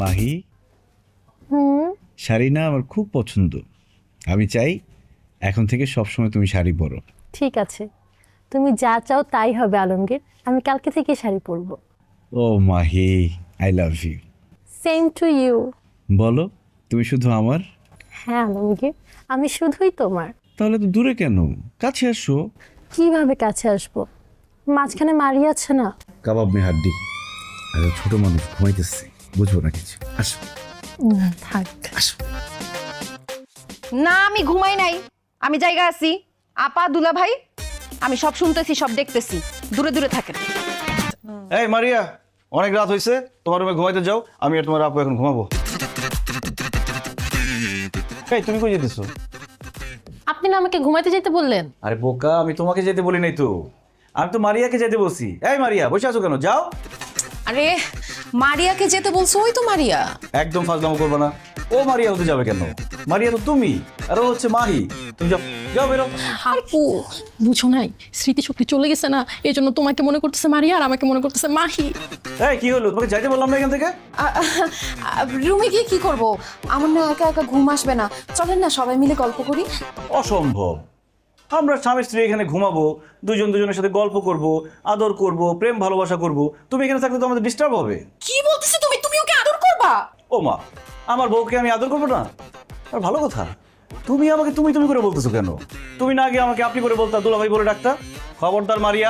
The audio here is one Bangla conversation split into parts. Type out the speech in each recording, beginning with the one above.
মাহি, শাড়ি না আমার খুব পছন্দ। আমি চাই এখন থেকে সবসময় তুমি শাড়ি পরো। ঠিক আছে, তুমি যা চাও তাই হবে আলমগীর। আমি কালকে থেকে শাড়ি পরবো। ও Mahi, I love you. Same to you. বলো, তুমি শুধু আমার? হ্যাঁ আলমগীর, আমি শুধুই তোমার। তাহলে তো দূরে কেন, কাছে আসো। কিভাবে কাছে আসবো? মাঝখানে মারিয়ে আছে না। কাবাব মে হাড্ডি। আরে ছোট মানুষ ঘুমাইতেছে, বুঝবো না কিছু। আসো থাক। আসো। না আমি ঘুমাই নাই, আমি জায়গা আছি। আপা দুলা ভাই, আমি সব শুনতেছি, সব দেখতেছি। দূরে দূরে থাকেন। এই মারিয়া, অনেক রাত হয়েছে, তোমার রুমে ঘুমাইতে যাও। আমি আর তোমার আপু এখন ঘুমাবো। এই তুমি কই যেতেছো? আপনি না আমাকে ঘুমাইতে যেতে বললেন। আরে বোকা, আমি তোমাকে যেতে বলি নাই তো, আমি তো মারিয়াকে যেতে বলছি। এই মারিয়া, বসে আছো কেন? যাও। আরে মারিয়াকে যেতে বলছো? ওই তো মারিয়া। একদম ফাজলামো করবে না। ও মারিয়া হতে যাবে কেন? মারিয়া তো তুমি, আর ও হচ্ছে মাহি। তুমি যাও, যাও বেরো। আপু বুঝো নাই, স্মৃতিশক্তি চলে গেছে না, এই জন্য তোমাকে মনে করতেছে মারিয়া আর আমাকে মনে করতেছে মাহি। এই কি হলো, তোমাকে যাইতে বললাম না এখান থেকে? রুমে গিয়ে কি করব? আমার না একা একা ঘুম আসবে না। চলেন না সবাই মিলে গল্প করি। অসম্ভব। আমরা স্বামী স্ত্রী এখানে ঘুমাবো, দুজন দুজনের সাথে গল্প করব, আদর করব, প্রেম ভালোবাসা করব। তুমি এখানে থাকলে তো আমাদের ডিস্টার্ব হবে। কি বলতেছো তুমি? তুমি ওকে আদর করবা? ও মা, আমার বউকে আমি আদর করবো না? আর ভালো কথা, তুমি আমাকে তুমি তুমি করে বলতেছো কেন? তুমি না আগে আমাকে আপনি করে বলতা, দুলাভাই বলে ডাকতা। খবরদার মারিয়া,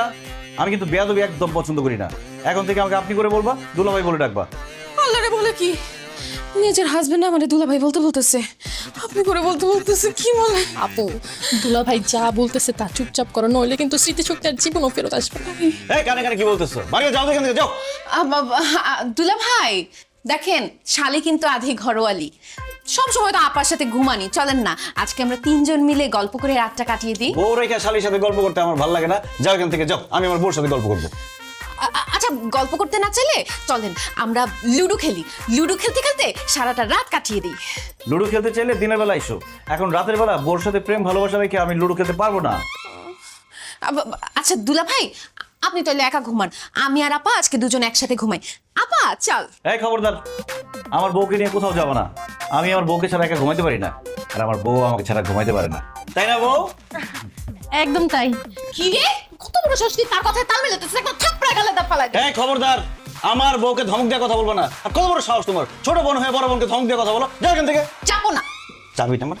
আমি কিন্তু বেয়াদবি একদম পছন্দ করি না। এখন থেকে আমাকে আপনি করে বলবা, দুলাভাই বলে ডাকবা। আল্লাহরে বলে কি, নিজের হাজবেন্ড আমারে দুলাভাই বলতে বলতেছে, আপনি করে বলতে বলতেছে। কি বলে? আপু দুলা ভাই যা বলতেছে তা চুপচাপ করো, নইলে কিন্তু স্মৃতিশক্তি আর জীবনও ফেরত আসবে না। এই কানে কানে কি বলতেছো? মারিয়া যাও তো এখান থেকে, যাও। দুলাভাই দেখেন, শালি কিন্তু আধি ঘরোয়ালি। সব সময় তো আপার সাথে ঘুমানি। চলেন না আজকে আমরা তিনজন মিলে গল্প করে রাতটা কাটিয়ে দিই। বউ রেখা শালির সাথে গল্প করতে আমার ভালো লাগে না। যাও এখান থেকে, যাও। আমি আমার বউর সাথে গল্প করবো। আচ্ছা গল্প করতে না চাইলে চলেন আমরা লুডো খেলি। লুডো খেলতে খেলতে সারাটা রাত কাটিয়ে দিই। লুডো খেলতে চাইলে দিনের বেলা এসো, এখন রাতের বেলা বউর সাথে প্রেম ভালোবাসা রেখে আমি লুডো খেলতে পারবো না। আচ্ছা দুলা ভাই, আপনি তাহলে একা ঘুমান, আমি আর আপা আজকে দুজন একসাথে ঘুমাই। আপা চল। এই খবরদার, আমার বউকে নিয়ে কোথাও যাবো না। আমি আমার বউকে ছাড়া একা ঘুমাইতে পারি না, আর আমার বউ আমাকে ছাড়া ঘুমাইতে পারে না। তাই না বউ? একদম তাই। কি রে, কত বড় সংস্কৃতি, তার কথায় তাল মেলাতেছে, একটা থাপড়া গালে দাও ফালাই। এই খবরদার, আমার বউকে ধমক দিয়ে কথা বলবো না। আর কত বড় সাহস তোমার, ছোট বোন হয়ে বড় বোনকে ধমক দিয়ে কথা বলো? যাও এখান থেকে। যাবো না। চাবি আমার।